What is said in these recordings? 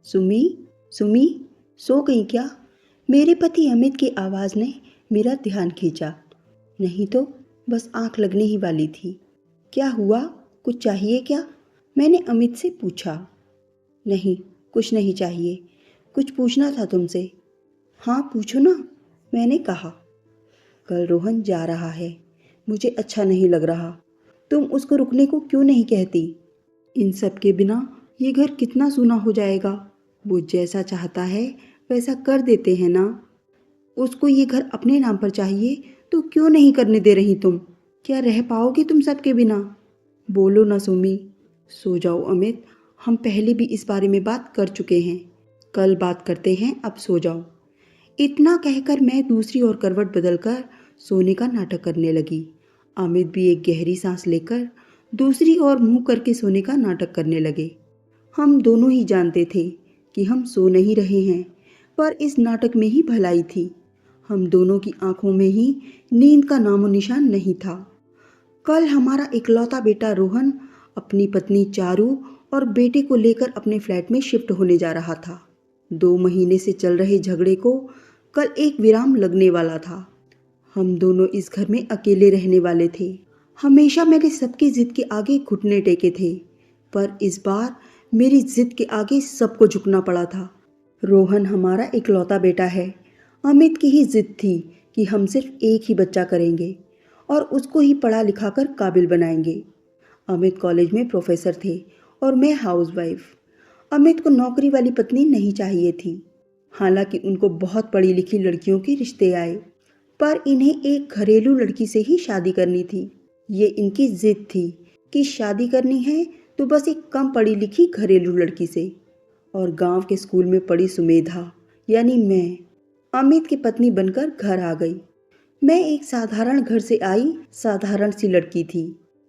सुमी, सुमी, सो गई क्या? मेरे पति अमित की आवाज़ ने मेरा ध्यान खींचा। नहीं तो बस आंख लगने ही वाली थी। क्या हुआ? कुछ चाहिए क्या? मैंने अमित से पूछा। नहीं, कुछ नहीं चाहिए। कुछ पूछना था तुमसे। हाँ पूछो ना, मैंने कहा। कल रोहन जा रहा है। मुझे अच्छा नहीं लग रहा। तुम उसको रुकने को क्यों नहीं कहती? इन सब के बिना ये घर कितना सूना हो जाएगा। वो जैसा चाहता है वैसा कर देते हैं ना। उसको ये घर अपने नाम पर चाहिए तो क्यों नहीं करने दे रही तुम? क्या रह पाओगी तुम सबके बिना? बोलो ना सुमी। सो जाओ अमित, हम पहले भी इस बारे में बात कर चुके हैं। कल बात करते हैं, अब सो जाओ। इतना कहकर मैं दूसरी ओर करवट बदलकर सोने का नाटक करने लगी। अमित भी एक गहरी सांस लेकर दूसरी ओर मुंह करके सोने का नाटक करने लगे। हम दोनों ही जानते थे कि हम सो नहीं रहे हैं, पर इस नाटक में ही भलाई थी। हम दोनों की आंखों में ही नींद का नामो निशान नहीं था। कल हमारा इकलौता बेटा रोहन अपनी पत्नी चारू और बेटे को लेकर अपने फ्लैट में शिफ्ट होने जा रहा था। 2 महीने से चल रहे झगड़े को कल एक विराम लगने वाला था। हम दोनों इस घर में अकेले रहने वाले थे। हमेशा मैंने सबकी जिद के आगे घुटने टेके थे, पर इस बार मेरी जिद के आगे सबको झुकना पड़ा था। रोहन हमारा इकलौता बेटा है। अमित की ही जिद थी कि हम सिर्फ एक ही बच्चा करेंगे और उसको ही पढ़ा लिखा कर काबिल बनाएंगे। अमित कॉलेज में प्रोफेसर थे और मैं हाउसवाइफ। अमित को नौकरी वाली पत्नी नहीं चाहिए थी। हालांकि उनको बहुत पढ़ी लिखी लड़कियों के रिश्ते आए, पर इन्हें एक घरेलू लड़की से ही शादी करनी थी। ये इनकी जिद थी कि शादी करनी है तो बस एक कम पढ़ी लिखी घरेलू लड़की से। और गांव के स्कूल में पढ़ी सुमेधा यानी मैं अमित की पत्नी बनकर घर आ गई। मैं एक साधारण घर से आई साधारण सी लड़की थी।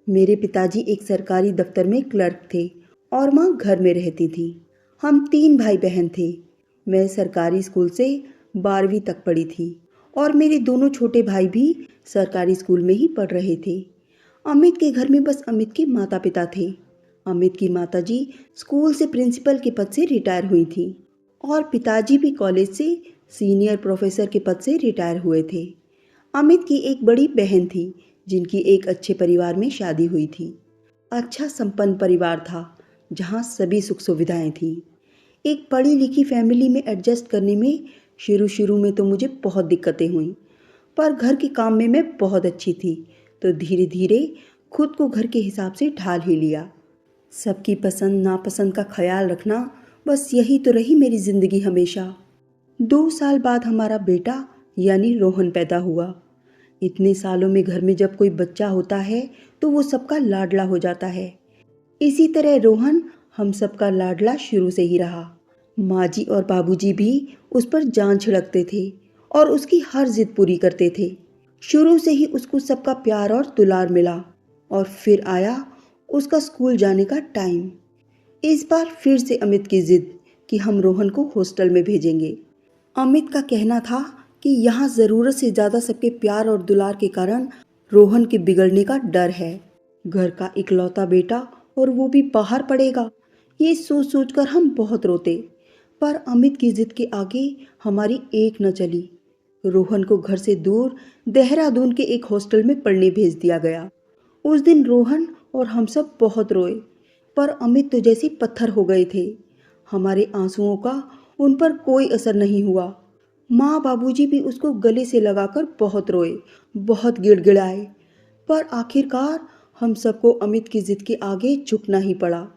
मेरे पिताजी एक सरकारी दफ्तर में क्लर्क थे और माँ घर में रहती थी। हम 3 भाई बहन थे। मैं सरकारी स्कूल से 12वीं तक पढ़ी थी और मेरे दोनों छोटे भाई भी सरकारी स्कूल में ही पढ़ रहे थे। अमित के घर में बस अमित के माता पिता थे। अमित की माताजी स्कूल से प्रिंसिपल के पद से रिटायर हुई थी और पिताजी भी कॉलेज से सीनियर प्रोफेसर के पद से रिटायर हुए थे। अमित की एक बड़ी बहन थी जिनकी एक अच्छे परिवार में शादी हुई थी। अच्छा संपन्न परिवार था जहाँ सभी सुख सुविधाएं थीं। एक पढ़ी लिखी फैमिली में एडजस्ट करने में शुरू शुरू में तो मुझे बहुत दिक्कतें हुईं, पर घर के काम में मैं बहुत अच्छी थी तो धीरे धीरे खुद को घर के हिसाब से ढाल ही लिया। सबकी पसंद नापसंद का ख्याल रखना, बस यही तो रही मेरी ज़िंदगी हमेशा। 2 साल बाद हमारा बेटा यानी रोहन पैदा हुआ। इतने सालों में घर में जब कोई बच्चा होता है तो वो सबका लाडला हो जाता है। इसी तरह रोहन हम सबका लाडला शुरू से ही रहा। माँ जी और बाबूजी भी उस पर जान छिड़कते थे और उसकी हर जिद पूरी करते थे। शुरू से ही उसको सबका प्यार और दुलार मिला। और फिर आया उसका स्कूल जाने का टाइम। इस बार फिर से अमित की जिद कि हम रोहन को हॉस्टल में भेजेंगे। अमित का कहना था कि यहाँ ज़रूरत से ज़्यादा सबके प्यार और दुलार के कारण रोहन के बिगड़ने का डर है। घर का इकलौता बेटा और वो भी बाहर पड़ेगा, ये सोच सोच कर हम बहुत रोते। पर अमित की जिद के आगे हमारी एक न चली। रोहन को घर से दूर देहरादून के एक हॉस्टल में पढ़ने भेज दिया गया। उस दिन रोहन और हम सब बहुत रोए, पर अमित तो जैसे पत्थर हो गए थे। हमारे आंसुओं का उन पर कोई असर नहीं हुआ। माँ बाबूजी भी उसको गले से लगाकर बहुत रोए, बहुत गिड़गिड़ाए, पर आखिरकार हम सबको अमित की जिद के आगे झुकना ही पड़ा।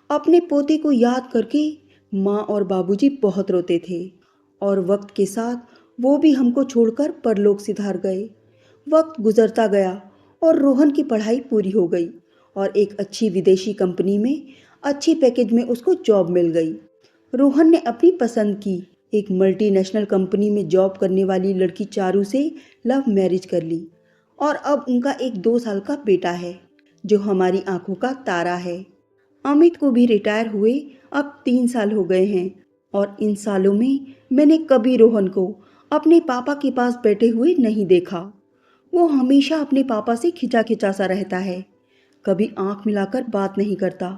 अपने पोते को याद करके माँ और बाबूजी बहुत रोते थे और वक्त के साथ वो भी हमको छोड़कर परलोक सिधार गए। वक्त गुजरता गया और रोहन की पढ़ाई पूरी हो गई और एक अच्छी विदेशी कंपनी में अच्छी पैकेज में उसको जॉब मिल गई। रोहन ने अपनी पसंद की एक मल्टीनेशनल कंपनी में जॉब करने वाली लड़की चारू से लव मैरिज कर ली और अब उनका एक 2 साल का बेटा है जो हमारी आंखों का तारा है। अमित को भी रिटायर हुए अब 3 साल हो गए हैं और इन सालों में मैंने कभी रोहन को अपने पापा के पास बैठे हुए नहीं देखा। वो हमेशा अपने पापा से खिंचा खिंचा सा रहता है, कभी आंख मिलाकर बात नहीं करता।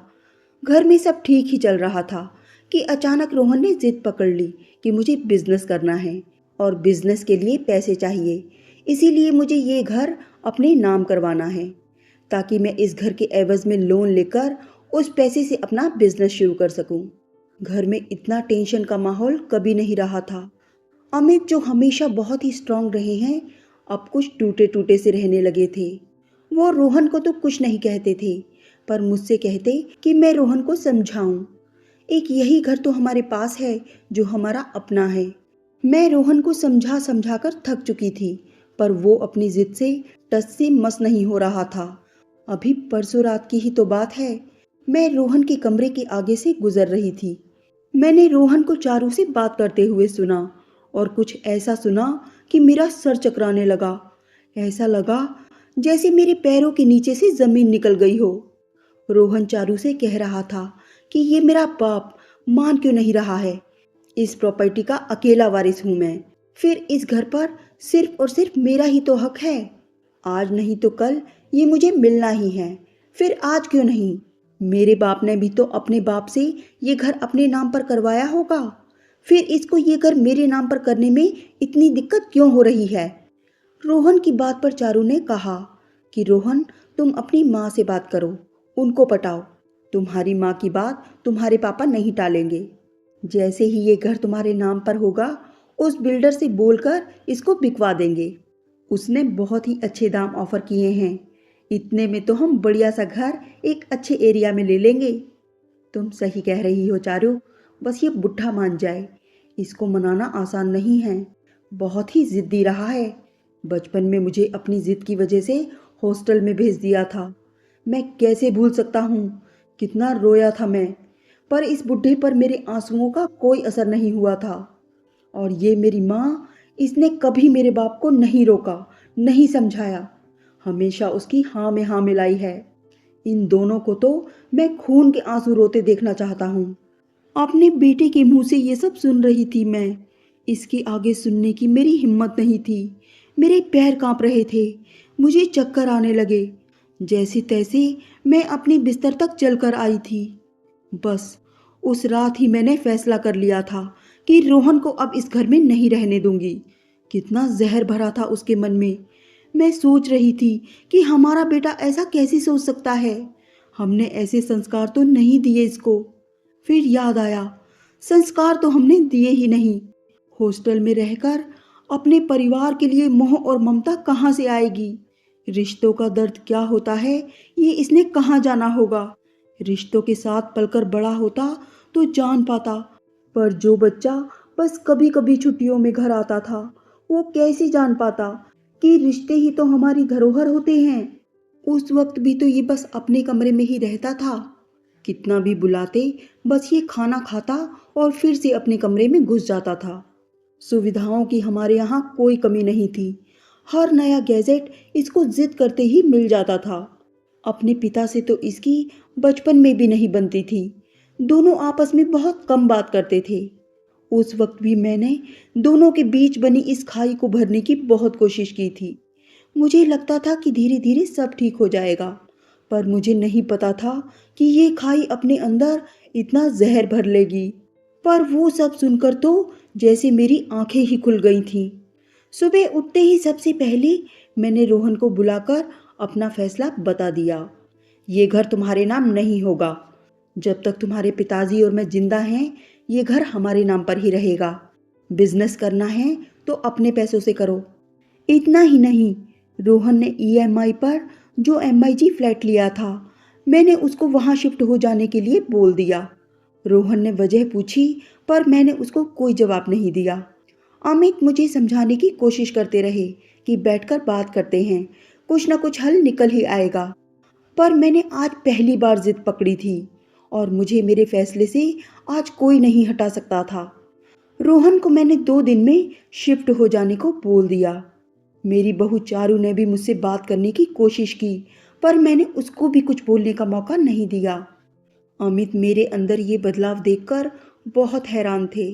घर में सब ठीक ही चल रहा था कि अचानक रोहन ने जिद पकड़ ली कि मुझे बिजनेस करना है और बिजनेस के लिए पैसे चाहिए। इसीलिए मुझे ये घर अपने नाम करवाना है ताकि मैं इस घर के एवज में लोन लेकर उस पैसे से अपना बिजनेस शुरू कर सकूं। घर में इतना टेंशन का माहौल कभी नहीं रहा था। अमित जो हमेशा बहुत ही स्ट्रांग रहे हैं, अब कुछ टूटे टूटे से रहने लगे थे। वो रोहन को तो कुछ नहीं कहते थे, पर मुझसे कहते कि मैं रोहन को समझाऊं। एक यही घर तो हमारे पास है जो हमारा अपना है। मैं रोहन को समझा समझा कर थक चुकी थी, पर वो अपनी जिद से टस से मस नहीं हो रहा था। अभी परसों रात की ही तो बात है, मैं रोहन के कमरे के आगे से गुजर रही थी। मैंने रोहन को चारू से बात करते हुए सुना और कुछ ऐसा सुना कि मेरा सर चकराने लगा। ऐसा लगा जैसे मेरे पैरों के नीचे से जमीन निकल गई हो। रोहन चारू से कह रहा था कि ये मेरा बाप मान क्यों नहीं रहा है। इस प्रॉपर्टी का अकेला वारिस हूं मैं, फिर इस घर पर सिर्फ और सिर्फ मेरा ही तो हक है। आज नहीं तो कल ये मुझे मिलना ही है, फिर आज क्यों नहीं। मेरे बाप ने भी तो अपने बाप से ये घर अपने नाम पर करवाया होगा, फिर इसको ये घर मेरे नाम पर करने में इतनी दिक्कत क्यों हो रही है। रोहन की बात पर चारू ने कहा कि रोहन, तुम अपनी माँ से बात करो, उनको पटाओ। तुम्हारी माँ की बात तुम्हारे पापा नहीं टालेंगे। जैसे ही ये घर तुम्हारे नाम पर होगा, उस बिल्डर से बोलकर इसको बिकवा देंगे। उसने बहुत ही अच्छे दाम ऑफर किए हैं। इतने में तो हम बढ़िया सा घर एक अच्छे एरिया में ले लेंगे। तुम सही कह रही हो चारू, बस ये बुढ़ा मान जाए। इसको मनाना आसान नहीं है, बहुत ही जिद्दी रहा है। बचपन में मुझे अपनी जिद की वजह से हॉस्टल में भेज दिया था। मैं कैसे भूल सकता हूँ, कितना रोया था मैं, पर इस बुढ़े पर मेरे आंसुओं का कोई असर नहीं हुआ था। और ये मेरी माँ, इसने कभी मेरे बाप को नहीं रोका, नहीं समझाया, हमेशा उसकी हाँ में हाँ मिलाई है। इन दोनों को तो मैं खून के आंसू रोते देखना चाहता हूँ। अपने बेटे के मुंह से ये सब सुन रही थी मैं। इसके आगे सुनने की मेरी हिम्मत नहीं थी। मेरे पैर कांप रहे थे, मुझे चक्कर आने लगे। जैसे तैसे मैं अपने बिस्तर तक चलकर आई थी। बस उस रात ही मैंने फैसला कर लिया था कि रोहन को अब इस घर में नहीं रहने दूंगी। कितना जहर भरा था उसके मन में। मैं सोच रही थी कि हमारा बेटा ऐसा कैसे सोच सकता है। हमने ऐसे संस्कार तो नहीं दिए इसको। फिर याद आया, संस्कार तो हमने दिए ही नहीं। हॉस्टल में रहकर अपने परिवार के लिए मोह और ममता कहाँ से आएगी। रिश्तों का दर्द क्या होता है ये इसने कहाँ जाना होगा। रिश्तों के साथ पलकर बड़ा होता तो जान पाता, पर जो बच्चा बस कभी कभी छुट्टियों में घर आता था, वो कैसे जान पाता कि रिश्ते ही तो हमारी धरोहर होते हैं। उस वक्त भी तो ये बस अपने कमरे में ही रहता था। कितना भी बुलाते बस ये खाना खाता और फिर से अपने कमरे में घुस जाता था। सुविधाओं की हमारे यहाँ कोई कमी नहीं थी। हर नया गैजेट इसको जिद करते ही मिल जाता था। अपने पिता से तो इसकी बचपन में भी नहीं बनती थी। दोनों आपस में बहुत कम बात करते थे। उस वक्त भी मैंने दोनों के बीच बनी इस खाई को भरने की बहुत कोशिश की थी। मुझे लगता था कि धीरे धीरे सब ठीक हो जाएगा, पर मुझे नहीं पता था कि ये खाई अपने अंदर इतना जहर भर लेगी। पर वो सब सुनकर तो जैसे मेरी आंखें ही खुल गई थीं। सुबह उठते ही सबसे पहले मैंने रोहन को बुलाकर अपना फैसला बता दिया। ये घर तुम्हारे नाम नहीं होगा। जब तक तुम्हारे पिताजी और मैं जिंदा हैं, ये घर हमारे नाम पर ही रहेगा। बिजनेस करना है तो अपने पैसों से करो। इतना ही नहीं, रोहन ने ईएमआई पर जो एमआईजी फ्लैट लिया था, मैंने उसको वहाँ शिफ्ट हो जाने के लिए बोल दिया। रोहन ने वजह पूछी, पर मैंने उसको कोई जवाब नहीं दिया। अमित मुझे समझाने की कोशिश करते रहे कि बैठकर बात करते हैं, कुछ ना कुछ हल निकल ही आएगा। पर मैंने आज पहली बार जिद पकड़ी थी और मुझे मेरे फैसले से आज कोई नहीं हटा सकता था। रोहन को मैंने 2 दिन में शिफ्ट हो जाने को बोल दिया। मेरी बहू चारू ने भी मुझसे बात करने की कोशिश की, पर मैंने उसको भी कुछ बोलने का मौका नहीं दिया। अमित मेरे अंदर ये बदलाव देखकर बहुत हैरान थे।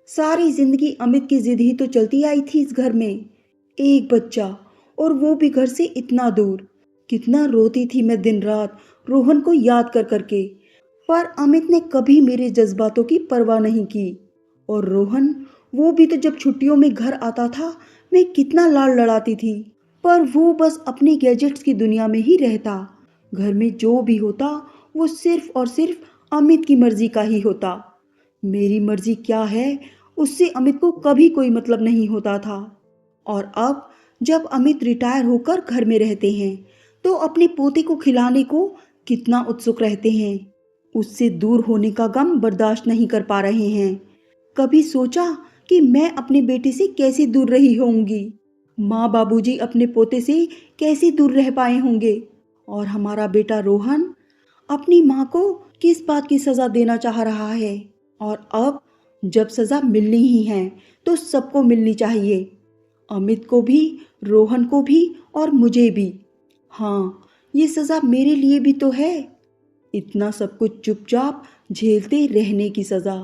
सारी जिंदगी अमित की जिद ही तो चलती आई थी इस घर में। एक बच्चा, और वो भी घर से इतना दूर। कितना रोती थी मैं दिन रात रोहन को याद कर करके। पर अमित ने कभी मेरे जज्बातों की परवाह नहीं की। और रोहन, वो भी तो जब छुट्टियों में घर आता था, मैं कितना लाड़ लड़ाती थी। पर वो बस अपनी गैजेट्स की दुनिया में ही रहता। घर में जो भी होता वो सिर्फ और सिर्फ अमित की मर्जी का ही होता। मेरी मर्जी क्या है उससे अमित को कभी कोई मतलब नहीं होता था। और अब जब अमित रिटायर होकर घर में रहते हैं तो अपने पोते को खिलाने को कितना उत्सुक रहते हैं। उससे दूर होने का गम बर्दाश्त नहीं कर पा रहे हैं। कभी सोचा कि मैं अपने बेटे से कैसे दूर रही होंगी, माँ बाबूजी अपने पोते से कैसे दूर रह पाए होंगे, और हमारा बेटा रोहन अपनी माँ को किस बात की सज़ा देना चाह रहा है। और अब जब सज़ा मिलनी ही है तो सबको मिलनी चाहिए, अमित को भी, रोहन को भी और मुझे भी। हाँ, ये सज़ा मेरे लिए भी तो है, इतना सब कुछ चुपचाप झेलते रहने की सज़ा।